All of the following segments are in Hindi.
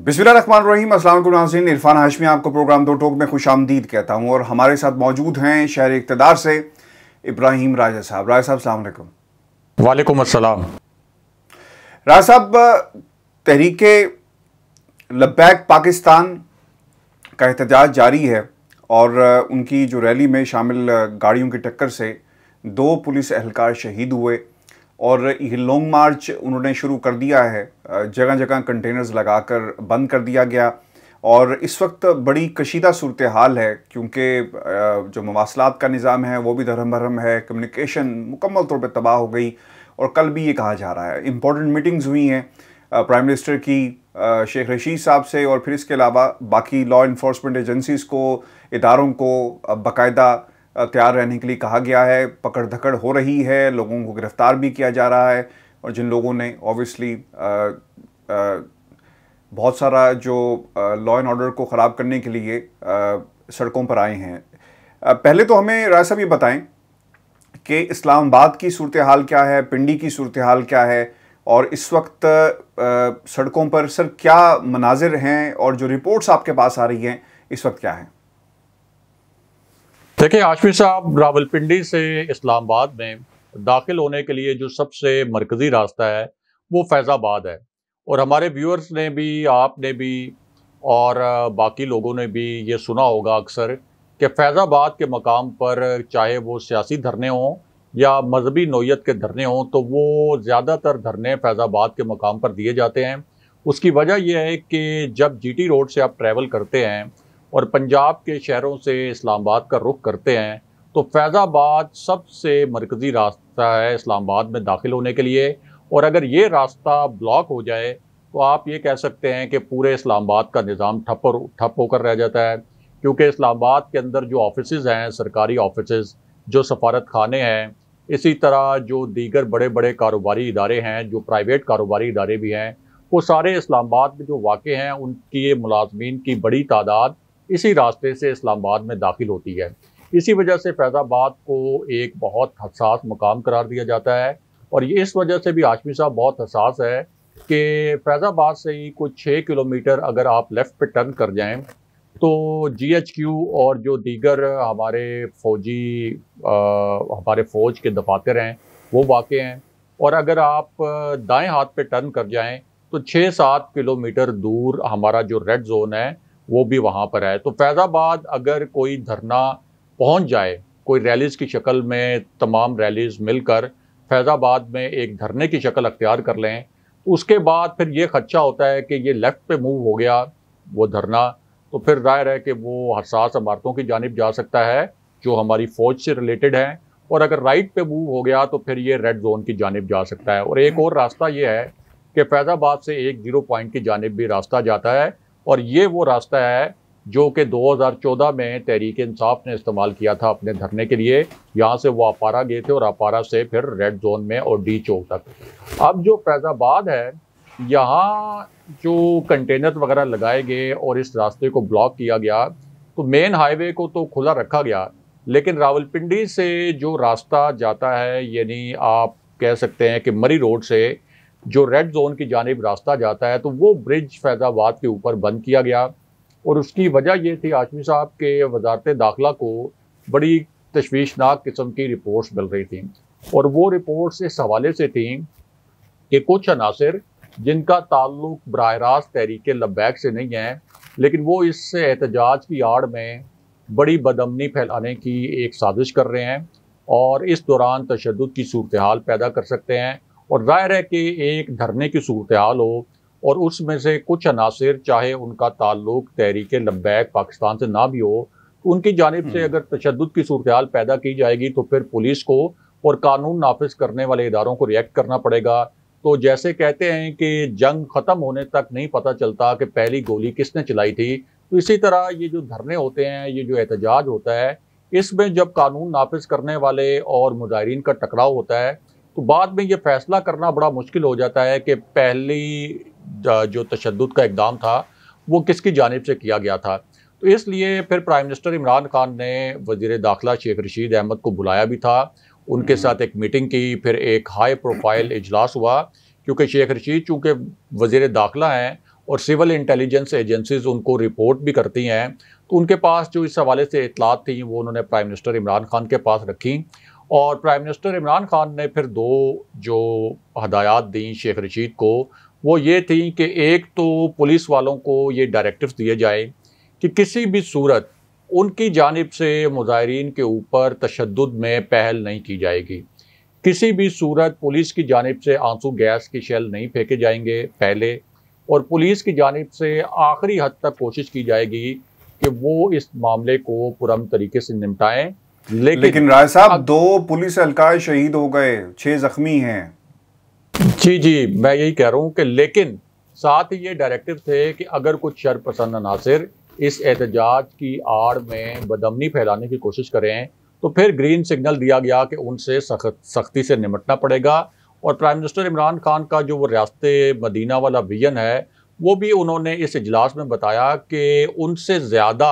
बिस्मिल्लाहिर्रहमानिर्रहीम। अस्सलाम वालेकुम नाज़रीन, इरफान हाशमी आपको प्रोग्राम दो टोक में खुशामदीद कहता हूँ और हमारे साथ मौजूद हैं शहर इक़्तिदार से इब्राहिम राजा साहब। राजा साहब अस्सलाम वालेकुम। वालेकुम अस्सलाम। राजा साहब, तहरीके लब्बैक पाकिस्तान का एहतजाज जारी है और उनकी जो रैली में शामिल गाड़ियों की टक्कर से 2 पुलिस एहलकार शहीद हुए और ये लॉन्ग मार्च उन्होंने शुरू कर दिया है। जगह जगह कंटेनर्स लगाकर बंद कर दिया गया और इस वक्त बड़ी कशीदा सूरत हाल है क्योंकि जो मवासलात का निज़ाम है वो भी धर्म भरम है, कम्युनिकेशन मुकम्मल तौर पर तबाह हो गई। और कल भी ये कहा जा रहा है इम्पोर्टेंट मीटिंग्स हुई हैं प्राइम मिनिस्टर की शेख रशीद साहब से, और फिर इसके अलावा बाकी लॉ इन्फोर्समेंट एजेंसीज़ को, इदारों को बाकायदा तैयार रहने के लिए कहा गया है। पकड़ धकड़ हो रही है, लोगों को गिरफ़्तार भी किया जा रहा है और जिन लोगों ने ऑब्वियसली बहुत सारा जो लॉ एंड ऑर्डर को ख़राब करने के लिए सड़कों पर आए हैं। पहले तो हमें राय साहब ये बताएं कि इस्लामाबाद की सूरत हाल क्या है, पिंडी की सूरत हाल क्या है और इस वक्त सड़कों पर सर क्या मनाजिर हैं और जो रिपोर्ट्स आपके पास आ रही हैं इस वक्त क्या है? देखिए हाशमी साहब, रावलपिंडी से इस्लामाबाद में दाखिल होने के लिए जो सबसे मरकज़ी रास्ता है वो फैज़ाबाद है। और हमारे व्यूअर्स ने भी, आपने भी और बाकी लोगों ने भी ये सुना होगा अक्सर कि फैज़ाबाद के मकाम पर चाहे वो सियासी धरने हों या मजहबी नौयत के धरने हों तो वो ज़्यादातर धरने फैज़ाबाद के मकाम पर दिए जाते हैं। उसकी वजह यह है कि जब जीटी रोड से आप ट्रैवल करते हैं और पंजाब के शहरों से इस्लामाबाद का रुख करते हैं तो फैज़ाबाद सबसे मरकज़ी रास्ता है इस्लामाबाद में दाखिल होने के लिए। और अगर ये रास्ता ब्लॉक हो जाए तो आप ये कह सकते हैं कि पूरे इस्लामाबाद का निज़ाम ठप होकर रह जाता है, क्योंकि इस्लामाबाद के अंदर जो ऑफिसेज़ हैं, सरकारी ऑफिसेज़, जो सफारत खाने हैं, इसी तरह जो दीगर बड़े बड़े कारोबारी इदारे हैं, जो प्राइवेट कारोबारी इदारे भी हैं, वो सारे इस्लामाबाद में जो वाक़े हैं उनकी मुलाज़मीन की बड़ी तादाद इसी रास्ते से इस्लामाबाद में दाखिल होती है। इसी वजह से फैज़ाबाद को एक बहुत हसास मकाम करार दिया जाता है। और ये इस वजह से भी हाशमी साहब बहुत हसास है कि फैज़ाबाद से ही कुछ 6 किलोमीटर अगर आप लेफ़्ट पे टर्न कर जाएं तो GHQ और जो दीगर हमारे हमारे फ़ौज के दफातर हैं वो वाक़े हैं। और अगर आप दाएं हाथ पे टर्न कर जाएं तो 6-7 किलोमीटर दूर हमारा जो रेड जोन है वो भी वहाँ पर है। तो फैज़ाबाद अगर कोई धरना पहुँच जाए, कोई रैलीज़ की शक्ल में, तमाम रैलीज़ मिलकर फैज़ाबाद में एक धरने की शक्ल अख्तियार कर लें, उसके बाद फिर ये खदशा होता है कि ये लेफ़्ट पे मूव हो गया वो धरना, तो फिर ज़ाहिर है कि वो हसास इमारतों की जानिब जा सकता है जो हमारी फ़ौज से रिलेटेड हैं, और अगर राइट पे मूव हो गया तो फिर ये रेड जोन की जानिब जा सकता है। और एक और रास्ता ये है कि फैज़ाबाद से एक 0 पॉइंट की जानिब भी रास्ता जाता है, और ये वो रास्ता है जो कि 2014 में तहरीक इंसाफ ने इस्तेमाल किया था अपने धरने के लिए। यहाँ से वो अपारा गए थे और अपारा से फिर रेड जोन में और डी चौक तक। अब जो फैज़ाबाद है, यहाँ जो कंटेनर वगैरह लगाए गए और इस रास्ते को ब्लॉक किया गया तो मेन हाईवे को तो खुला रखा गया, लेकिन रावलपिंडी से जो रास्ता जाता है, यानी आप कह सकते हैं कि मरी रोड से जो रेड जोन की जानिब रास्ता जाता है, तो वो ब्रिज फैज़ाबाद के ऊपर बंद किया गया। और उसकी वजह ये थी हाशमी साहब के वजारत दाखिला को बड़ी तशवीशनाक किस्म की रिपोर्ट्स मिल रही थी, और वो रिपोर्ट्स इस हवाले से थी कि कुछ अनासर जिनका ताल्लुक बराह रास्त तहरीके लब्बैक से नहीं है, लेकिन वो इस एहतजाज की आड़ में बड़ी बदअमनी फैलाने की एक साजिश कर रहे हैं और इस दौरान तशद्दुद की सूरत हाल पैदा कर सकते हैं। और ज़ाहिर है कि एक धरने की सूरत हाल हो और उसमें से कुछ अनासर, चाहे उनका ताल्लुक तहरीके लब्बैक पाकिस्तान से ना भी हो, तो उनकी जानिब से अगर तशद्दुद की सूरत हाल पैदा की जाएगी तो फिर पुलिस को और कानून नाफिज करने वाले इदारों को रिएक्ट करना पड़ेगा। तो जैसे कहते हैं कि जंग ख़त्म होने तक नहीं पता चलता कि पहली गोली किसने चलाई थी, तो इसी तरह ये जो धरने होते हैं, ये जो एहतजाज होता है, इसमें जब कानून नाफिज करने वाले और मुजाहिरीन का टकराव होता है तो बाद में ये फैसला करना बड़ा मुश्किल हो जाता है कि पहली जो तशद्दुद का इक़दाम था वो किसकी जानिब से किया गया था। तो इसलिए फिर प्राइम मिनिस्टर इमरान खान ने वज़ीर दाखिला शेख रशीद अहमद को बुलाया भी था, उनके साथ एक मीटिंग की, फिर एक हाई प्रोफाइल इजलास हुआ, क्योंकि शेख रशीद चूँकि वज़ीर दाखिला हैं और सिविल इंटेलिजेंस एजेंसीज उनको रिपोर्ट भी करती हैं, तो उनके पास जो इस हवाले से इतलात थी वो उन्होंने प्राइम मिनिस्टर इमरान खान के पास रखी। और प्राइम मिनिस्टर इमरान खान ने फिर दो जो हदायत दी शेख रशीद को, वो ये थी कि एक तो पुलिस वालों को ये डायरेक्टिव्स दिए जाए कि किसी भी सूरत उनकी जानिब से मुजाहिरीन के ऊपर तशद्दुद में पहल नहीं की जाएगी, किसी भी सूरत पुलिस की जानिब से आंसू गैस के शेल नहीं फेंके जाएंगे पहले, और पुलिस की जानिब से आखिरी हद तक कोशिश की जाएगी कि वो इस मामले को पुरअमन तरीके से निपटाएं। लेकिन राय साहब 2 पुलिस एहलकार शहीद हो गए, 6 जख्मी हैं। जी, मैं यही कह रहा हूँ कि लेकिन साथ ही ये डायरेक्टिव थे कि अगर कुछ शरपसंद अनासिर इस एहतजाज की आड़ में बदअमनी फैलाने की कोशिश करें तो फिर ग्रीन सिग्नल दिया गया कि उनसे सख्ती से निपटना पड़ेगा। और प्राइम मिनिस्टर इमरान खान का जो वो रियासत मदीना वाला विजन है वो भी उन्होंने इस इजलास में बताया कि उनसे ज़्यादा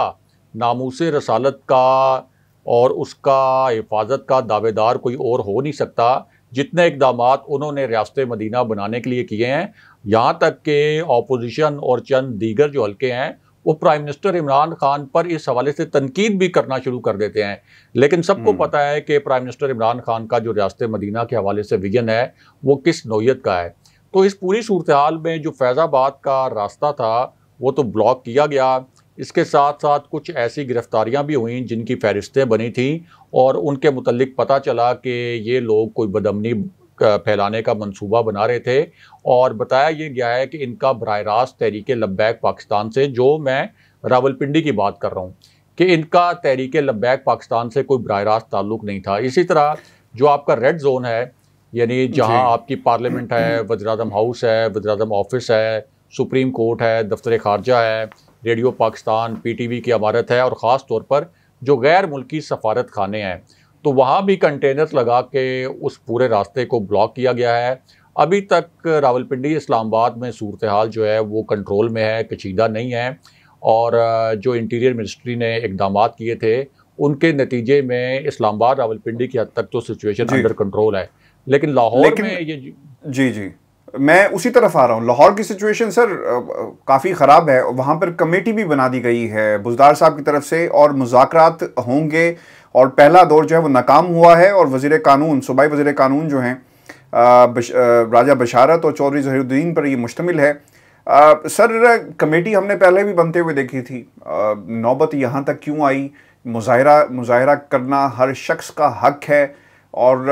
नामूसे रसालत का और उसका हिफाजत का दावेदार कोई और हो नहीं सकता जितने इकदामात उन्होंने रियासत मदीना बनाने के लिए किए हैं। यहाँ तक कि अपोजिशन और चंद दीगर जो हल्के हैं वो प्राइम मिनिस्टर इमरान खान पर इस हवाले से तनकीद भी करना शुरू कर देते हैं, लेकिन सबको पता है कि प्राइम मिनिस्टर इमरान खान का जो रियासत मदीना के हवाले से विजन है वो किस नौयत का है। तो इस पूरी सूरत हाल में जो फैज़ाबाद का रास्ता था वो तो ब्लॉक किया गया, इसके साथ साथ कुछ ऐसी गिरफ्तारियां भी हुई जिनकी फहरिस्तें बनी थी और उनके मुतल्लिक पता चला कि ये लोग कोई बदअमनी फैलाने का मंसूबा बना रहे थे। और बताया ये गया है कि इनका बराह रास्त तहरीक लब्बैक पाकिस्तान से, जो मैं रावलपिंडी की बात कर रहा हूँ, कि इनका तहरीक लब्बैक पाकिस्तान से कोई बराह रास्त ताल्लुक़ नहीं था। इसी तरह जो आपका रेड जोन है, यानी जहाँ आपकी पार्लियामेंट है, वज़ीर-ए-आज़म हाउस है, वज़ीर-ए-आज़म ऑफिस है, सुप्रीम कोर्ट है, दफ्तर खारजा है, रेडियो पाकिस्तान, PTV की इमारत है, और ख़ास तौर पर जो गैर मुल्की सफारत खाने हैं, तो वहाँ भी कंटेनर्स लगा के उस पूरे रास्ते को ब्लॉक किया गया है। अभी तक रावलपिंडी इस्लामाबाद में सूरत हाल जो है वो कंट्रोल में है, कशीदा नहीं है, और जो इंटीरियर मिनिस्ट्री ने इकदामात किए थे उनके नतीजे में इस्लामाबाद रावलपिंडी की हद तक तो सिचुएशन अंडर कंट्रोल है। लेकिन लाहौर में ये जी मैं उसी तरफ आ रहा हूँ। लाहौर की सिचुएशन सर काफ़ी ख़राब है। वहाँ पर कमेटी भी बना दी गई है बुज़दार साहब की तरफ से और मुज़ाकरात होंगे, और पहला दौर जो है वो नाकाम हुआ है, और वज़ीर कानून, सूबाई वज़ीर कानून जो हैं राजा बशारत और चौधरी ज़हीरुद्दीन पर ये मुश्तमिल है। सर कमेटी हमने पहले भी बनते हुए देखी थी, नौबत यहाँ तक क्यों आई? मुजाहरा करना हर शख्स का हक है और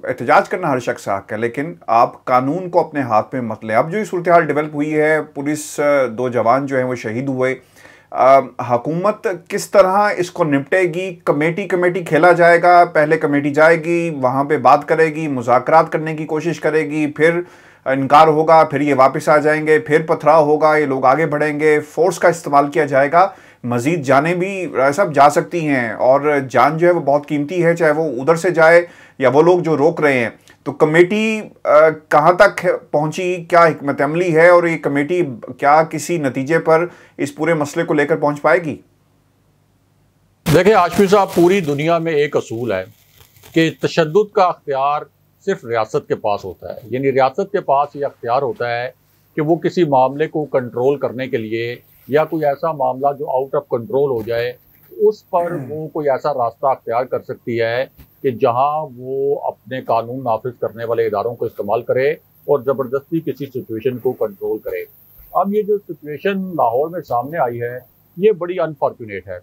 एहतजाज करना हर शख्स का हक है, लेकिन आप कानून को अपने हाथ में मत लें। अब जो ये सूरत हाल डेवलप हुई है, पुलिस 2 जवान जो हैं वो शहीद हुए, हुकूमत किस तरह इसको निपटेगी? कमेटी खेला जाएगा, पहले कमेटी जाएगी, वहाँ पे बात करेगी, मुज़ाकरात करने की कोशिश करेगी, फिर इनकार होगा, फिर ये वापस आ जाएंगे, फिर पथराव होगा, ये लोग आगे बढ़ेंगे, फोर्स का इस्तेमाल किया जाएगा। मज़ीद जानें भी राय साहब जा सकती हैं, और जान जो है वो बहुत कीमती है, चाहे वो उधर से जाए या वो लोग जो रोक रहे हैं। तो कमेटी कहाँ तक पहुंची, क्या हिकमत अमली है, और ये कमेटी क्या किसी नतीजे पर इस पूरे मसले को लेकर पहुंच पाएगी? देखिए आशफी साहब, पूरी दुनिया में एक असूल है कि तशद्दुद का अख्तियार सिर्फ रियासत के पास होता है, यानी रियासत के पास ये अख्तियार होता है कि वो किसी मामले को कंट्रोल करने के लिए या कोई ऐसा मामला जो आउट ऑफ कंट्रोल हो जाए उस पर वो कोई ऐसा रास्ता अख्तियार कर सकती है कि जहां वो अपने कानून नाफिज करने वाले इदारों को इस्तेमाल करे और ज़बरदस्ती किसी सिचुएशन को कंट्रोल करे। अब ये जो सिचुएशन लाहौर में सामने आई है ये बड़ी अनफॉर्चुनेट है,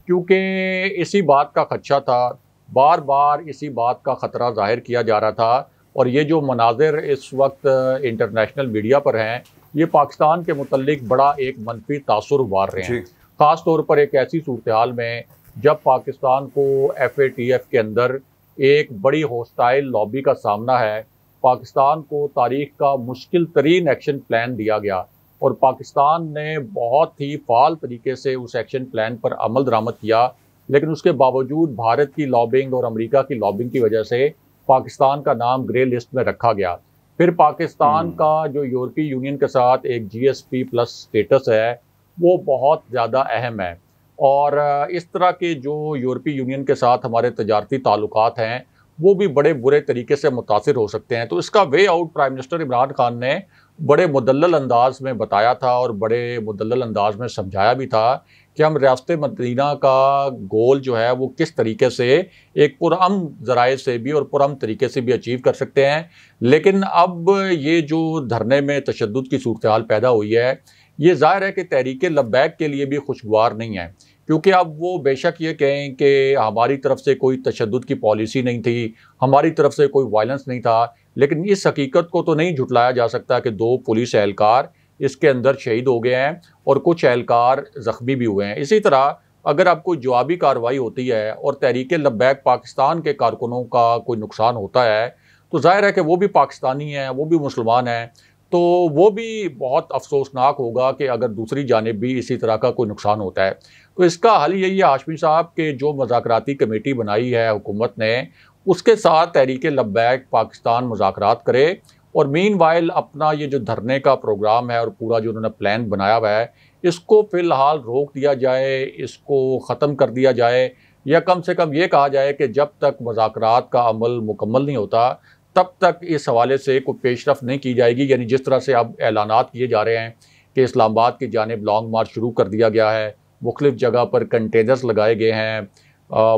क्योंकि इसी बात का खदशा था, बार बार इसी बात का ख़तरा जाहिर किया जा रहा था, और ये जो मनाजिर इस वक्त इंटरनेशनल मीडिया पर हैं ये पाकिस्तान के मुतल्लिक बड़ा एक मनफी तासुर उभार रहे हैं। ख़ास तौर पर एक ऐसी सूरत हाल में जब पाकिस्तान को FATF के अंदर एक बड़ी होस्टाइल लॉबी का सामना है, पाकिस्तान को तारीख का मुश्किल तरीन एक्शन प्लान दिया गया और पाकिस्तान ने बहुत ही फ़ाल तरीके से उस एक्शन प्लान पर अमल दरामद किया, लेकिन उसके बावजूद भारत की लॉबिंग और अमेरिका की लॉबिंग की वजह से पाकिस्तान का नाम ग्रे लिस्ट में रखा गया। फिर पाकिस्तान का जो यूरोपीय यूनियन के साथ एक GSP+ स्टेटस है वो बहुत ज़्यादा अहम है, और इस तरह के जो यूरोपीय यूनियन के साथ हमारे तजारती ताल्लुकात हैं वो भी बड़े बुरे तरीके से मुतासिर हो सकते हैं। तो इसका way out prime minister Imran Khan ने बड़े मुदल्लल अंदाज में बताया था और बड़े मुदल्लल अंदाज में समझाया भी था कि हम रियासत मदीना का गोल जो है वो किस तरीके से एक पुरअमन ज़राए से भी और पुरअमन तरीके से भी अचीव कर सकते हैं। लेकिन अब ये जो धरने में तशद्दुद की सूरत हाल पैदा हुई है, ये ज़ाहिर है कि तहरीक लब्बैक के लिए भी खुशगवार नहीं है, क्योंकि अब वो बेशक ये कहें कि हमारी तरफ से कोई तशद्दुद की पॉलिसी नहीं थी, हमारी तरफ से कोई वायलेंस नहीं था, लेकिन इस हकीकत को तो नहीं झुटलाया जा सकता कि 2 पुलिस एहलकार इसके अंदर शहीद हो गए हैं और कुछ एहलकार ज़ख्मी भी हुए हैं। इसी तरह अगर अब कोई जवाबी कार्रवाई होती है और तहरीक लब्बैक पाकिस्तान के कारकुनों का कोई नुकसान होता है, तो ज़ाहिर है कि वो भी पाकिस्तानी हैं, वो भी मुसलमान हैं, तो वो भी बहुत अफसोसनाक होगा कि अगर दूसरी जानिब भी इसी तरह का कोई नुकसान होता है। तो इसका हल यही है हाशमी साहब कि जो मुज़ाकराती कमेटी बनाई है हुकूमत ने, उसके साथ तहरीक लब्बैक पाकिस्तान मुज़ाकरात करे और मीनवाइल अपना ये जो धरने का प्रोग्राम है और पूरा जो उन्होंने प्लान बनाया हुआ है, इसको फ़िलहाल रोक दिया जाए, इसको ख़त्म कर दिया जाए, या कम से कम ये कहा जाए कि जब तक मुज़ाकरात का अमल मुकम्मल नहीं होता तब तक इस हवाले से कोई पेशरफ नहीं की जाएगी। यानी जिस तरह से अब ऐलानात किए जा रहे हैं कि इस्लामाबाद की जानिब लॉन्ग मार्च शुरू कर दिया गया है, मुख्तलिफ़ जगह पर कंटेनर्स लगाए गए हैं,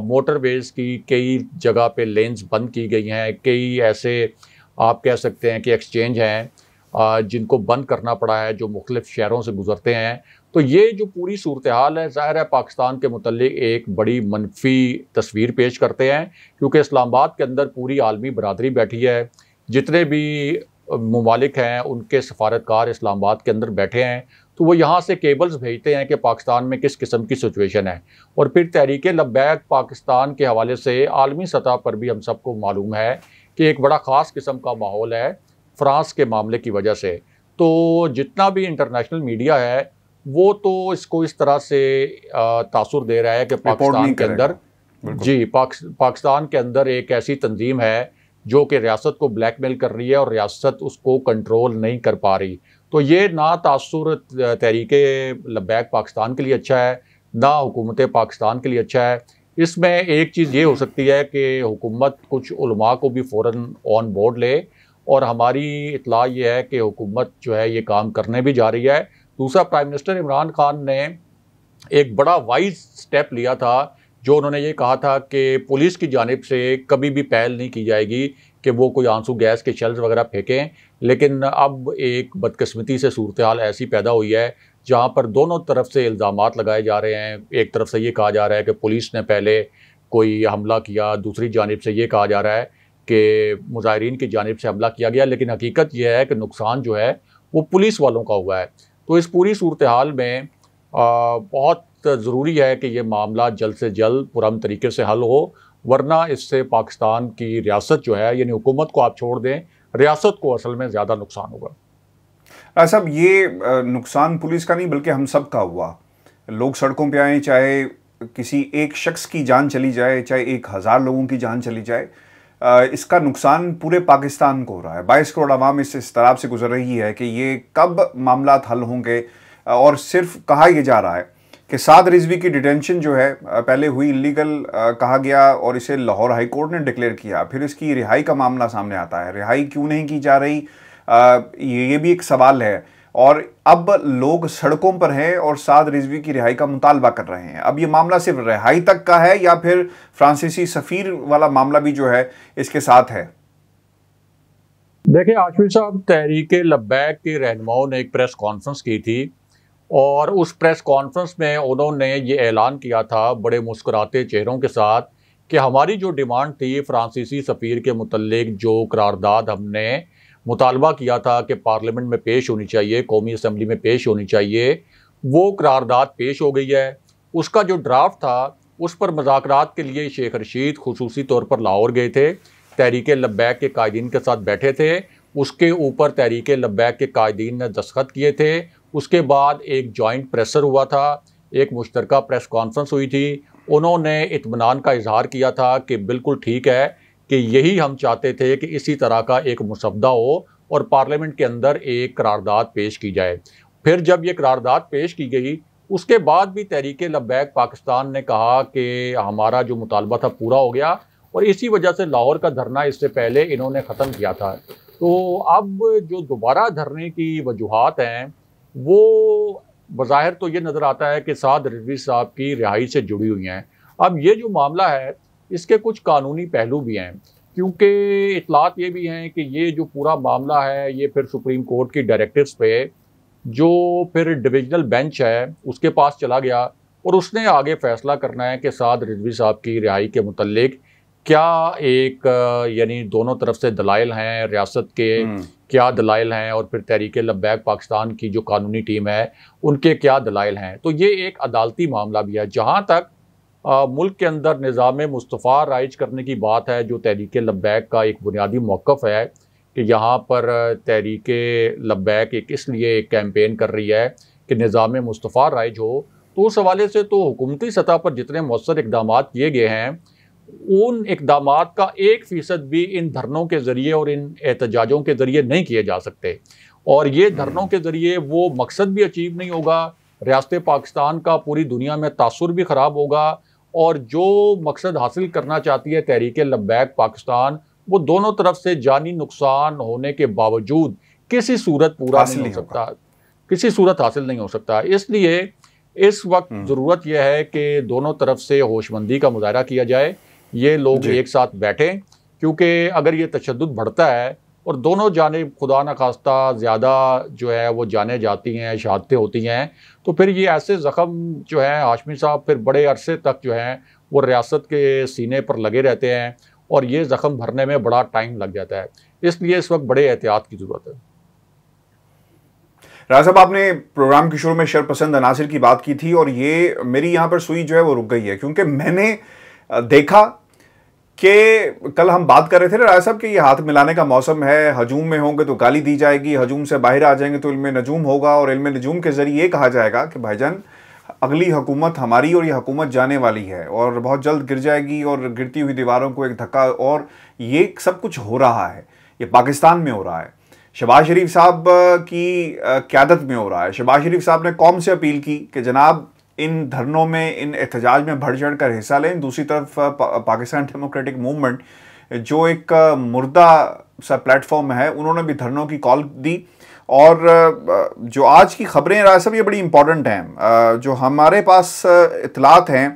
मोटरवेज़ की कई जगह पे लेन्स बंद की गई हैं, कई ऐसे आप कह सकते हैं कि एक्सचेंज हैं जिनको बंद करना पड़ा है जो मुख्तलिफ़ शहरों से गुज़रते हैं। तो ये जो पूरी सूरत हाल है, ज़ाहिर है पाकिस्तान के मुतल्लिक़ एक बड़ी मनफी तस्वीर पेश करते हैं, क्योंकि इस्लामाबाद के अंदर पूरी आलमी बरादरी बैठी है, जितने भी ममालिक हैं उनके सफारतकार इस्लामाबाद के अंदर बैठे हैं, तो वो यहाँ से केबल्स भेजते हैं कि पाकिस्तान में किस किस्म की सिचुएशन है। और फिर तहरीक लब्बैक पाकिस्तान के हवाले से आलमी सतह पर भी हम सबको मालूम है कि एक बड़ा ख़ास किस्म का माहौल है फ़्रांस के मामले की वजह से। तो जितना भी इंटरनेशनल मीडिया है वो तो इसको इस तरह से तासुर दे रहा है कि पाकिस्तान के अंदर पाकिस्तान के अंदर एक ऐसी तंजीम है जो कि रियासत को ब्लैकमेल कर रही है और रियासत उसको कंट्रोल नहीं कर पा रही। तो ये ना तासुर तहरीक लब्बैक पाकिस्तान के लिए अच्छा है, ना हुकूमत पाकिस्तान के लिए अच्छा है। इसमें एक चीज़ ये हो सकती है कि हुकूमत कुछ उलमा को भी फ़ौरन ऑन बोर्ड ले, और हमारी इत्तला ये है कि हुकूमत जो है ये काम करने भी जा रही है। दूसरा, प्राइम मिनिस्टर इमरान खान ने एक बड़ा वाइज स्टेप लिया था, जो उन्होंने ये कहा था कि पुलिस की जानिब से कभी भी पहल नहीं की जाएगी कि वो कोई आंसू गैस के शेल्स वगैरह फेंकें। लेकिन अब एक बदकिस्मती से सूरत हाल ऐसी पैदा हुई है जहाँ पर दोनों तरफ से इल्ज़ामात लगाए जा रहे हैं। एक तरफ से ये कहा जा रहा है कि पुलिस ने पहले कोई हमला किया, दूसरी जानिब से ये कहा जा रहा है कि मुजाहिरीन की जानिब से हमला किया गया, लेकिन हकीकत यह है कि नुकसान जो है वो पुलिस वालों का हुआ है। तो इस पूरी सूरत हाल में बहुत ज़रूरी है कि ये मामला जल्द से जल्द पुरअमन तरीके से हल हो, वरना इससे पाकिस्तान की रियासत जो है, यानी हुकूमत को आप छोड़ दें, रियासत को असल में ज़्यादा नुकसान होगा। साहब, ये नुकसान पुलिस का नहीं बल्कि हम सब का हुआ। लोग सड़कों पे आए, चाहे किसी एक शख्स की जान चली जाए, चाहे 1000 लोगों की जान चली जाए, इसका नुकसान पूरे पाकिस्तान को हो रहा है। 22 करोड़ आवाम इस तरह से गुजर रही है कि ये कब मामला हल होंगे। और सिर्फ कहा यह जा रहा है कि साद रिजवी की डिटेंशन जो है पहले हुई इलीगल कहा गया और इसे लाहौर हाई कोर्ट ने डिक्लेयर किया, फिर इसकी रिहाई का मामला सामने आता है। रिहाई क्यों नहीं की जा रही, ये भी एक सवाल है। और अब लोग सड़कों पर हैं और साद रिजवी की रिहाई का मुतालबा कर रहे हैं। अब ये मामला सिर्फ रिहाई तक का है या फिर फ्रांसीसी सफ़ीर वाला मामला भी जो है इसके साथ है? देखिए आशमी साहब, तहरीक लब्बैक के रहनुमाओं ने एक प्रेस कॉन्फ्रेंस की थी और उस प्रेस कॉन्फ्रेंस में उन्होंने ये ऐलान किया था बड़े मुस्कुराते चेहरों के साथ कि हमारी जो डिमांड थी फ्रांसीसी सफ़ीर के मुतल्लिक, जो करारदाद हमने मुतालबा किया था कि पार्लियामेंट में पेश होनी चाहिए, कौमी असम्बली में पेश होनी चाहिए, वो करारदाद पेश हो गई है। उसका जो ड्राफ्ट था उस पर मुज़ाकरात के लिए शेख रशीद खुसूसी तौर पर लाहौर गए थे, तहरीक लब्बैक के कायदीन के साथ बैठे थे, उसके ऊपर तहरीक लब्बैक के कायदीन ने दस्तखत किए थे। उसके बाद एक जॉइंट प्रेसर हुआ था, एक मुश्तरका प्रेस कॉन्फ्रेंस हुई थी। उन्होंने इत्मीनान का इजहार किया था कि बिल्कुल ठीक है, कि यही हम चाहते थे कि इसी तरह का एक मुसवदा हो और पार्लियामेंट के अंदर एक करारदाद पेश की जाए। फिर जब ये करारदाद पेश की गई, उसके बाद भी तहरीक लब्बैक पाकिस्तान ने कहा कि हमारा जो मुतालबा था पूरा हो गया और इसी वजह से लाहौर का धरना इससे पहले इन्होंने ख़त्म किया था। तो अब जो दोबारा धरने की वजूहात हैं वो बज़ाहिर तो ये नज़र आता है कि साद रिजवी साहब की रिहाई से जुड़ी हुई हैं। अब ये जो मामला है इसके कुछ कानूनी पहलू भी हैं, क्योंकि इतलात ये भी हैं कि ये जो पूरा मामला है ये फिर सुप्रीम कोर्ट की डायरेक्टिव्स पे जो फिर डिविजनल बेंच है उसके पास चला गया और उसने आगे फैसला करना है कि साद रिजवी साहब की रिहाई के मुतल्लिक क्या एक यानी दोनों तरफ से दलाइल हैं, रियासत के क्या दलाइल हैं और फिर तहरीके लब्बैक पाकिस्तान की जो कानूनी टीम है उनके क्या दलाइल हैं। तो ये एक अदालती मामला भी है। जहाँ तक मुल्क के अंदर निज़ाम मुस्तफ़ा राइज करने की बात है, जो तहरीके लब्बैक का एक बुनियादी मौक़िफ़ है कि यहाँ पर तहरीके लब्बैक एक इसलिए एक कैंपेन कर रही है कि निज़ाम मुस्तफ़ा राइज हो, तो उस हवाले से तो हुकूमती सतह पर जितने मौसर इक़दामात किए गए हैं उन इक़दामात का 1% भी इन धरनों के ज़रिए और इन एहतजाजों के ज़रिए नहीं किए जा सकते। और ये धरनों के ज़रिए वो मकसद भी अचीव नहीं होगा, रियासत पाकिस्तान का पूरी दुनिया में तासुर भी ख़राब होगा और जो मकसद हासिल करना चाहती है तहरीके लब्बैक पाकिस्तान वो दोनों तरफ से जानी नुकसान होने के बावजूद किसी सूरत पूरा नहीं हो सकता, किसी सूरत हासिल नहीं हो सकता। इसलिए इस वक्त ज़रूरत यह है कि दोनों तरफ से होशमंदी का मुजाहरा किया जाए, ये लोग एक साथ बैठें, क्योंकि अगर ये तशद्दुद बढ़ता है और दोनों जानिब खुदा न खास्ता ज़्यादा जो है वो जाने जाती हैं, शहादतें होती हैं, तो फिर ये ऐसे ज़ख्म जो हैं हाशमी साहब फिर बड़े अरसे तक जो हैं वो रियासत के सीने पर लगे रहते हैं और ये ज़ख्म भरने में बड़ा टाइम लग जाता है। इसलिए इस वक्त बड़े एहतियात की ज़रूरत है। राजा साहब, आपने प्रोग्राम के शुरू में शरपसंद अनासिर की बात की थी और ये मेरी यहाँ पर सुई जो है वो रुक गई है, क्योंकि मैंने देखा कि कल हम बात कर रहे थे ना राजा साहब कि ये हाथ मिलाने का मौसम है, हजूम में होंगे तो गाली दी जाएगी, हजूम से बाहर आ जाएंगे तो इल्म नजूम होगा और इल्म नजूम के जरिए ये कहा जाएगा कि भाईजान अगली हुकूमत हमारी और ये हुकूमत जाने वाली है और बहुत जल्द गिर जाएगी और गिरती हुई दीवारों को एक धक्का, और ये सब कुछ हो रहा है, ये पाकिस्तान में हो रहा है, शहबाज शरीफ साहब की क़यादत में हो रहा है। शहबाज शरीफ साहब ने कौम से अपील की कि जनाब इन धरनों में, इन एहतजाज में बढ़ चढ़ कर हिस्सा लें। दूसरी तरफ पाकिस्तान डेमोक्रेटिक मूवमेंट जो एक मुर्दा सा प्लेटफॉर्म है, उन्होंने भी धरनों की कॉल दी। और जो आज की खबरें राय साहब ये बड़ी इंपॉर्टेंट हैं, जो हमारे पास इतलात हैं,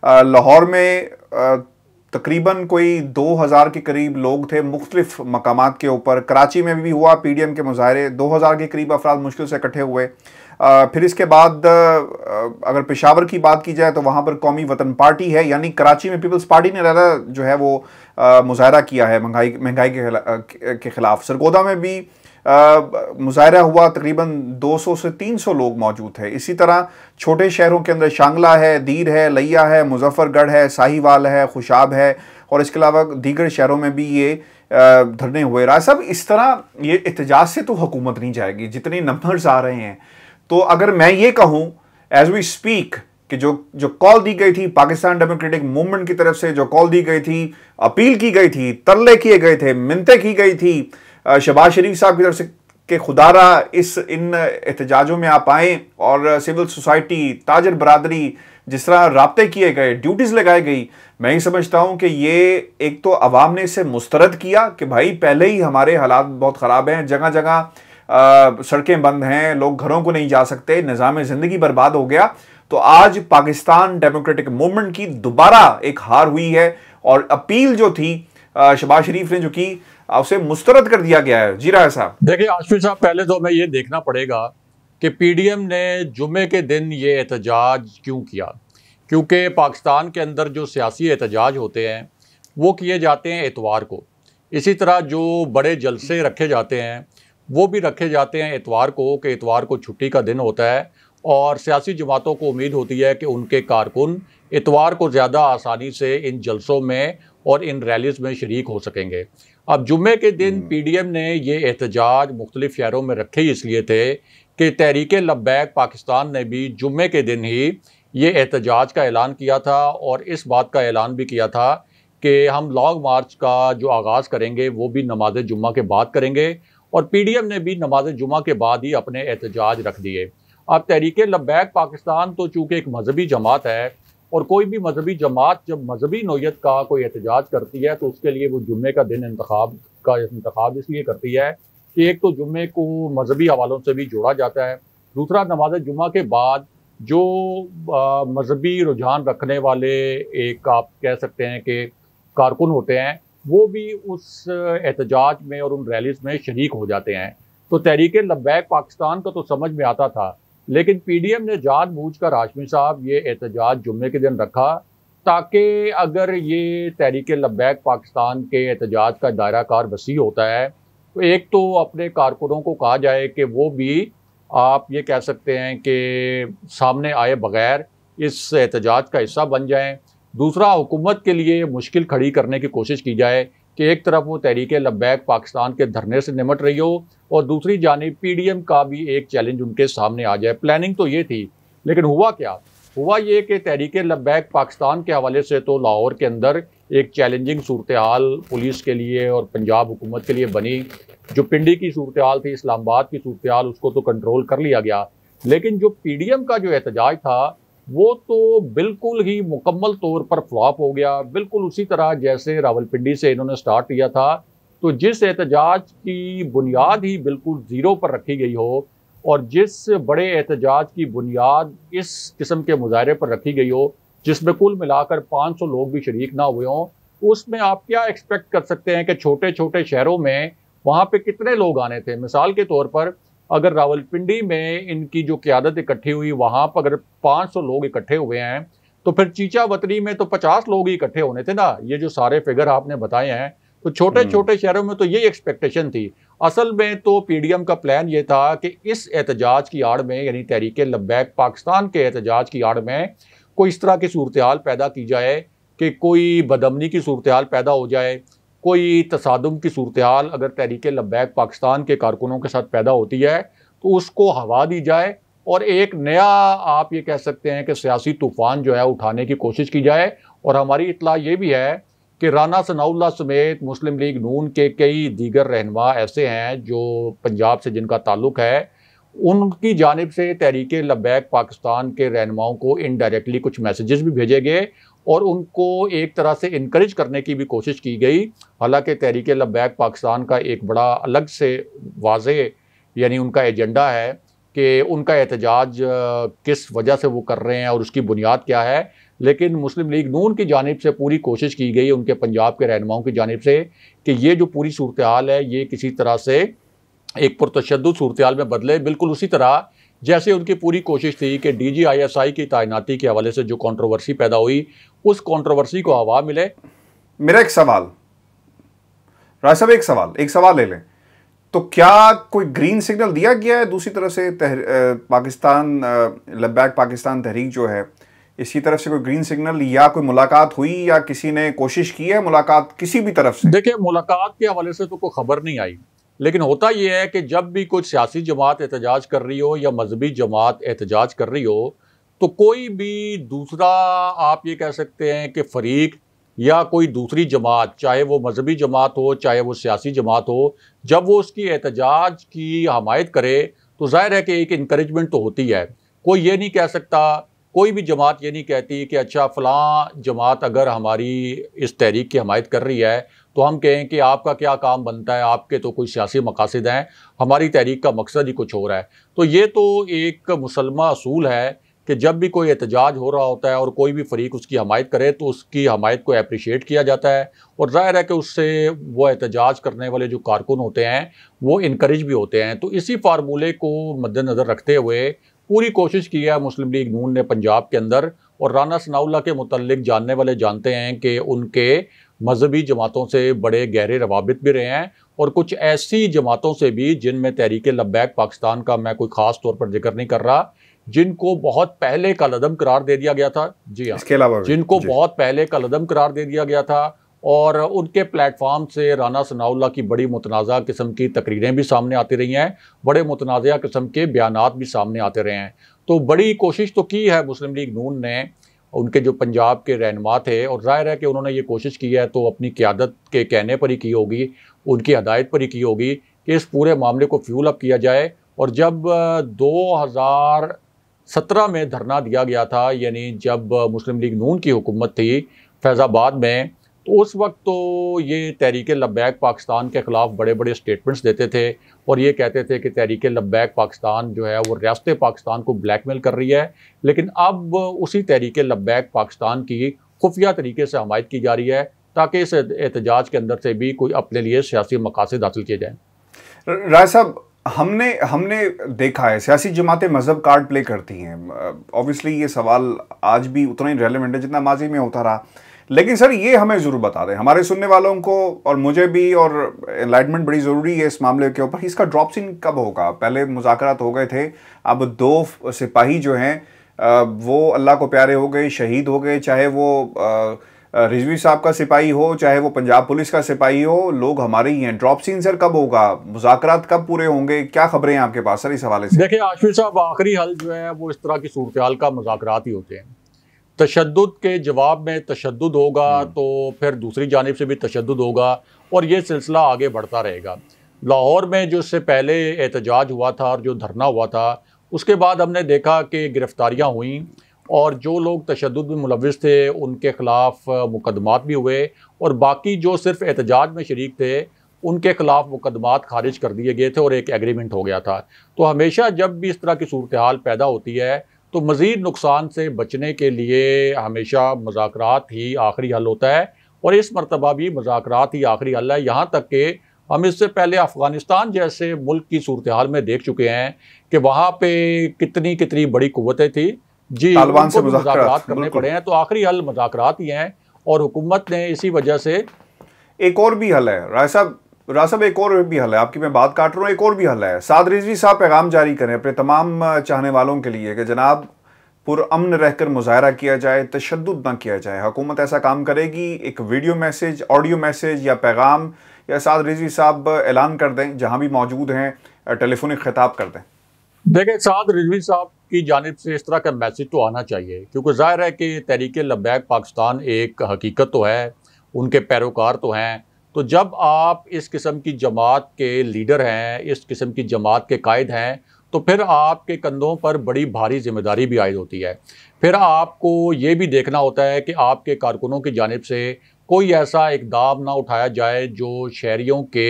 लाहौर में तकरीबन कोई 2000 के करीब लोग थे मुख्तलिफ मकामात के ऊपर। कराची में भी हुआ PDM के मुजाहरे, 2000 के करीब अफराद मुश्किल से इकट्ठे हुए। फिर इसके बाद अगर पेशावर की बात की जाए तो वहाँ पर कौमी वतन पार्टी है, यानी कराची में पीपल्स पार्टी ने ज़्यादा जो है वो मुजाहरा किया है महंगाई के ख़िलाफ़। सरगोदा में भी मुजाहरा हुआ, तकरीबन 200 से 300 लोग मौजूद थे। इसी तरह छोटे शहरों के अंदर शांगला है, दीर है, लिया है, मुजफ्फरगढ़ है, साहिवाल है, खुशाब है और इसके अलावा दीगर शहरों में भी ये धरने हुए। राय साहब, इस तरह ये एहतजाज से तो हुकूमत नहीं जाएगी, जितने नंबर्स आ रहे हैं। तो अगर मैं ये कहूँ एज वी स्पीक कि जो कॉल दी गई थी पाकिस्तान डेमोक्रेटिक मूवमेंट की तरफ से, जो कॉल दी गई थी, अपील की गई थी, तरले किए गए थे, मिन्नतें की गई थी शहबाज शरीफ साहब की तरफ से कि खुदारा इन एहतजाजों में आप आएँ, और सिविल सोसाइटी, ताजर बरादरी, जिस तरह राब्ते किए गए, ड्यूटीज़ लगाई गई, मैं ही समझता हूँ कि ये एक तो अवाम ने इसे मुस्तरद किया कि भाई पहले ही हमारे हालात बहुत ख़राब हैं, जगह जगह सड़कें बंद हैं, लोग घरों को नहीं जा सकते, निज़ाम ज़िंदगी बर्बाद हो गया। तो आज पाकिस्तान डेमोक्रेटिक मूवमेंट की दोबारा एक हार हुई है और अपील जो थी शहबाज शरीफ ने जो की उसे मुस्तरद कर दिया गया है। जी राय साहब। देखिए आशफी साहब, पहले तो हमें ये देखना पड़ेगा कि PDM ने जुम्मे के दिन ये एहतजाज क्यों किया, क्योंकि पाकिस्तान के अंदर जो सियासी एहतजाज होते हैं वो किए जाते हैं एतवार को। इसी तरह जो बड़े जलसे रखे जाते हैं वो भी रखे जाते हैं एतवार को, कि एतवार को छुट्टी का दिन होता है और सियासी जमातों को उम्मीद होती है कि उनके कारकुन एतवार को ज़्यादा आसानी से इन जलसों में और इन रैलीज़ में शरीक हो सकेंगे। अब जुम्मे के दिन PDM ने ये एहतजाज मुख्तलिफ शहरों में रखे ही इसलिए थे कि तहरीके लब्बैक पाकिस्तान ने भी जुम्मे के दिन ही ये एहतजाज का ऐलान किया था और इस बात का ऐलान भी किया था कि हम लॉन्ग मार्च का जो आगाज़ करेंगे वो भी नमाज जुम्मा के बाद करेंगे, और PDM ने भी नमाज जुम्मा के बाद ही अपने एहतजाज रख दिए। अब तहरीके लब्बैक पाकिस्तान तो चूँकि एक मजहबी जमात है और कोई भी मजहबी जमात जब मजहबी नौयत का कोई एहतजाज करती है तो उसके लिए वो जुम्मे का दिन इंतखाब इसलिए करती है कि एक तो जुम्मे को मजहबी हवालों से भी जोड़ा जाता है, दूसरा नमाज जुम्मा के बाद जो मजहबी रुझान रखने वाले एक आप कह सकते हैं कि कारकुन होते हैं वो भी उस एहतजाज में और उन रैलीज में शरीक हो जाते हैं। तो तहरीक लब्बैक पाकिस्तान का तो समझ में आता था, लेकिन पीडीएम ने जानबूझकर हाशमी साहब ये एहतजाज जुम्मे के दिन रखा ताकि अगर ये तहरीक लब्बैक पाकिस्तान के एहतजाज का दायरा कार वसी होता है तो एक तो अपने कारकुनों को कहा जाए कि वो भी आप ये कह सकते हैं कि सामने आए बगैर इस एहतजाज का हिस्सा बन जाएं, दूसरा हुकूमत के लिए मुश्किल खड़ी करने की कोशिश की जाए कि एक तरफ वो तहरीक लब्बैक पाकिस्तान के धरने से निमट रही हो और दूसरी जानिब पीडीएम का भी एक चैलेंज उनके सामने आ जाए। प्लानिंग तो ये थी, लेकिन हुआ क्या? हुआ ये कि तहरीक लब्बैक पाकिस्तान के हवाले से तो लाहौर के अंदर एक चैलेंजिंग सूरत हाल पुलिस के लिए और पंजाब हुकूमत के लिए बनी। जो पिंडी की सूरत हाल थी, इस्लामाबाद की सूरत हाल, उसको तो कंट्रोल कर लिया गया, लेकिन जो पीडीएम का जो एहतजाज था वो तो बिल्कुल ही मुकम्मल तौर पर फ्लॉप हो गया, बिल्कुल उसी तरह जैसे रावलपिंडी से इन्होंने स्टार्ट किया था। तो जिस एहतजाज की बुनियाद ही बिल्कुल ज़ीरो पर रखी गई हो और जिस बड़े एहतजाज की बुनियाद इस किस्म के मुजाहरे पर रखी गई हो जिसमें कुल मिलाकर 500 लोग भी शरीक ना हुए हों, उसमें आप क्या एक्सपेक्ट कर सकते हैं कि छोटे छोटे शहरों में वहाँ पे कितने लोग आने थे? मिसाल के तौर पर अगर रावलपिंडी में इनकी जो क़यादत इकट्ठी हुई वहाँ पर अगर 500 लोग इकट्ठे हुए हैं तो फिर चीचा वतनी में तो 50 लोग ही इकट्ठे होने थे ना। ये जो सारे फिगर आपने बताए हैं, तो छोटे छोटे शहरों में तो ये एक्सपेक्टेशन थी। असल में तो पीडीएम का प्लान ये था कि इस एहतजाज की आड़ में, यानी तहरीक लब्बैक पाकिस्तान के एहतजाज की आड़ में कोई इस तरह की सूरत हाल पैदा की जाए कि कोई बदअमनी की सूरत हाल पैदा हो जाए, कोई तसादुम की सूरत हाल अगर तहरीक लब्बैक पाकिस्तान के कारकुनों के साथ पैदा होती है तो उसको हवा दी जाए और एक नया आप ये कह सकते हैं कि सियासी तूफ़ान जो है उठाने की कोशिश की जाए। और हमारी इत्तला ये भी है कि राना सनाउल्लाह समेत मुस्लिम लीग नून के कई दीगर रहनुमा ऐसे हैं जो पंजाब से जिनका ताल्लुक़ है, उनकी जानिब से तहरीक लब्बैक पाकिस्तान के रहनुमाओं को इनडायरेक्टली कुछ मैसेजेस भी भेजे गए और उनको एक तरह से इनकरेज करने की भी कोशिश की गई। हालांकि तहरीक लब्बैक पाकिस्तान का एक बड़ा अलग से वाज़े यानी उनका एजेंडा है कि उनका एहतजाज किस वजह से वो कर रहे हैं और उसकी बुनियाद क्या है, लेकिन मुस्लिम लीग नून की जानिब से पूरी कोशिश की गई उनके पंजाब के रहनुमाओं की जानिब से कि ये जो पूरी सूरत हाल है ये किसी तरह से एक पुरतशद्दुद सूरत हाल में बदले, बिल्कुल उसी तरह जैसे उनकी पूरी कोशिश थी कि DGISI की तैनाती के हवाले से जो कंट्रोवर्सी पैदा हुई उस कंट्रोवर्सी को हवा मिले। मेरा एक सवाल राय साहब, एक सवाल ले लें तो क्या कोई ग्रीन सिग्नल दिया गया है दूसरी तरफ से पाकिस्तान लब्बैक पाकिस्तान तहरीक जो है, इसकी तरफ से कोई ग्रीन सिग्नल या कोई मुलाकात हुई या किसी ने कोशिश की है मुलाकात किसी भी तरफ से? देखिए, मुलाकात के हवाले से तो कोई खबर नहीं आई, लेकिन होता यह है कि जब भी कुछ सियासी जमात एहतजाज कर रही हो या मजहबी जमात एहतजाज कर रही हो तो कोई भी दूसरा आप ये कह सकते हैं कि फरीक या कोई दूसरी जमात, चाहे वो मजहबी जमात हो चाहे वो सियासी जमात हो, जब वो उसकी एहतजाज की हमायत करे तो जाहिर है कि एक इंकरेजमेंट तो होती है। कोई ये नहीं कह सकता, कोई भी जमात ये नहीं कहती कि अच्छा फ़लाँ जमात अगर हमारी इस तहरीक की हमायत कर रही है तो हम कहें कि आपका क्या काम बनता है, आपके तो कोई सियासी मकासद हैं, हमारी तहरीक का मकसद ही कुछ हो रहा है। तो ये तो एक मुसलमा असूल है कि जब भी कोई एहतजाज हो रहा होता है और कोई भी फरीक उसकी हमायत करे तो उसकी हमायत को अप्रिशिएट किया जाता है और ज़ाहिर है कि उससे वो एहतजाज करने वाले जो कारकुन होते हैं वो इनकरेज भी होते हैं। तो इसी फार्मूले को मद्देनज़र रखते हुए पूरी कोशिश की है मुस्लिम लीग नून ने पंजाब के अंदर। और राना सनाउल्लाह के मुतल्लिक जानने वाले जानते हैं कि उनके मजहबी जमातों से बड़े गहरे रवाबित भी रहे हैं और कुछ ऐसी जमातों से भी जिनमें तहरीक लब्बैक पाकिस्तान का मैं कोई ख़ास तौर पर जिक्र नहीं कर रहा, जिनको बहुत पहले कलअदम करार दे दिया गया था। जी हाँ, इसके अलावा जिनको बहुत पहले कलअदम करार दे दिया गया था और उनके प्लेटफॉर्म से राना सनाउल्लाह की बड़ी मुतनाज़ा किस्म की तकरीरें भी सामने आती रही हैं, बड़े मुतनाज़ा किस्म के बयानात भी सामने आते रहे हैं। तो बड़ी कोशिश तो की है मुस्लिम लीग नून ने, उनके जो पंजाब के रहनुमा थे, और ज़ाहिर है कि उन्होंने ये कोशिश की है तो अपनी क़यादत के कहने पर ही की होगी, उनकी हदायत पर ही की होगी कि इस पूरे मामले को फ्यूल अप किया जाए। और जब 17 में धरना दिया गया था, यानी जब मुस्लिम लीग नून की हुकूमत थी फैज़ाबाद में, तो उस वक्त तो ये तहरीक लब्बैक पाकिस्तान के ख़िलाफ़ बड़े बड़े स्टेटमेंट्स देते थे और ये कहते थे कि तहरीक लब्बैक पाकिस्तान जो है वो रियासत पाकिस्तान को ब्लैकमेल कर रही है। लेकिन अब उसी तहरीक लब्बैक पाकिस्तान की खुफिया तरीके से हमायत की जा रही है ताकि इस एहतजाज के अंदर से भी कोई अपने लिए सियासी मकासद हासिल किए जाएँ। राय साहब, हमने हमने देखा है सियासी जमातें मजहब कार्ड प्ले करती हैं। ऑब्वियसली ये सवाल आज भी उतना ही रेलेवेंट है जितना माजी में होता रहा। लेकिन सर ये हमें ज़रूर बता दें, हमारे सुनने वालों को और मुझे भी, और एनलाइटमेंट बड़ी ज़रूरी है इस मामले के ऊपर, इसका ड्रॉप सीन कब होगा? पहले मुज़ाकरात हो गए थे, अब 2 सिपाही जो हैं वो अल्लाह को प्यारे हो गए, शहीद हो गए, चाहे वो रिजवी साहब का सिपाही हो, चाहे वो पंजाब पुलिस का सिपाही हो, लोग हमारे ही हैं। ड्रॉप सीन सर कब होगा? मुज़ाकरात कब पूरे होंगे? क्या खबरें हैं आपके पास सर इस हवाले से? देखिए आशिफ साहब, आखिरी हल जो है वो इस तरह की सूरत हाल का मुज़ाकरात ही होते हैं। तशद्दुद के जवाब में तशद्दुद होगा तो फिर दूसरी जानिब से भी तशद्दुद होगा और ये सिलसिला आगे बढ़ता रहेगा। लाहौर में जो इससे पहले एहतजाज हुआ था और जो धरना हुआ था, उसके बाद हमने देखा कि गिरफ्तारियां हुई और जो लोग तशद्दुद में मुलव्विस थे उनके ख़िलाफ़ मुकदमात भी हुए और बाकी जो सिर्फ एहतजाज में शरीक थे उनके ख़िलाफ़ मुकदमात खारिज कर दिए गए थे और एक एग्रीमेंट हो गया था। तो हमेशा जब भी इस तरह की सूरत हाल पैदा होती है तो मज़ीद नुकसान से बचने के लिए हमेशा मुज़ाकरात ही आखिरी हल होता है और इस मरतबा भी मुज़ाकरात ही आखिरी हल है। यहाँ तक कि हम इससे पहले अफ़गानिस्तान जैसे मुल्क की सूरत हाल में देख चुके हैं कि वहाँ पे कितनी कितनी बड़ी कुव्वतें थी जी, तालिबान से मुज़ाकरात करने पड़े हैं। तो आखिरी हल मुज़ाकरात ही हैं और हुकूमत ने इसी वजह से एक और भी हल है राय साहब, एक और भी हल है। आपकी मैं बात काट रहा हूँ, एक और भी हल है। साद रिजवी साहब पैगाम जारी करें अपने तमाम चाहने वालों के लिए कि जनाब पुरअमन रहकर मुजाहरा किया जाए, तशद्दुद ना किया जाए। हुकूमत ऐसा काम करेगी, एक वीडियो मैसेज, ऑडियो मैसेज या पैगाम या साद रिजवी साहब ऐलान कर दें, जहाँ भी मौजूद हैं टेलीफोनिक खिताब कर दें। देखिए साद रिजवी साहब की जानिब से इस तरह का मैसेज तो आना चाहिए, क्योंकि ज़ाहिर है कि तहरीक लब्बैक पाकिस्तान एक हकीकत तो है, उनके पैरोकार तो हैं। तो जब आप इस किस्म की जमात के लीडर हैं, इस किस्म की जमात के कायद हैं, तो फिर आपके कंधों पर बड़ी भारी जिम्मेदारी भी आयद होती है। फिर आपको ये भी देखना होता है कि आपके कारकुनों की जानिब से कोई ऐसा इकदाम ना उठाया जाए जो शहरियों के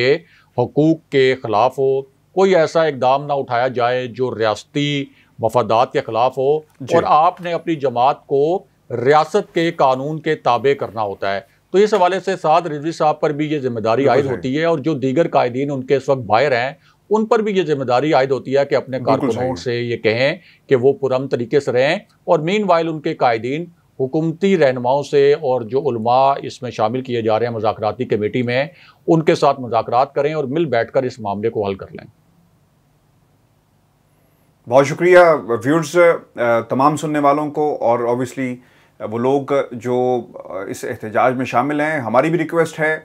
हकूक़ के ख़िलाफ़ हो, कोई ऐसा इकदाम ना उठाया जाए जो रियासती मफादात के ख़िलाफ़ हो और आपने अपनी जमात को रियासत के कानून के ताबे करना होता है। तो इस हवाले से साद रिजवी साहब पर भी ये जिम्मेदारी आयद होती है और जो दीगर कायदीन उनके इस वक्त बाहर हैं उन पर भी ये जिम्मेदारी आयद होती है कि अपने कारकुनों से ये कहें कि वो पुरअमन तरीके से रहें और मीनवाइल उनके कायदीन हुकूमती रहनुमाओं से और जो उलमा इसमें शामिल किए जा रहे हैं मुज़ाकराती कमेटी में, उनके साथ मुज़ाकरात करें और मिल बैठकर इस मामले को हल कर लें। बहुत शुक्रिया व्यूअर्स, तमाम सुनने वालों को और ऑब्वियसली वो लोग जो इस एहतजाज में शामिल हैं, हमारी भी रिक्वेस्ट है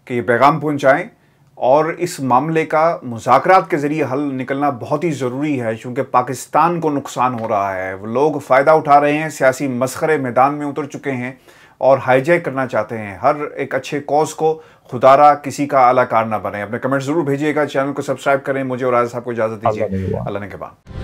कि ये पैगाम पहुंचाएं और इस मामले का मुज़ाकरात के ज़रिए हल निकलना बहुत ही ज़रूरी है, क्योंकि पाकिस्तान को नुकसान हो रहा है। वो लोग फ़ायदा उठा रहे हैं, सियासी मसखरे मैदान में उतर चुके हैं और हाईजैक करना चाहते हैं हर एक अच्छे कॉज को। खुदारा किसी का आला कार ना बने। अपने कमेंट ज़रूर भेजिएगा, चैनल को सब्सक्राइब करें। मुझे और राजा साहब को इजाज़त दीजिए। अल्लाह ने के बाद।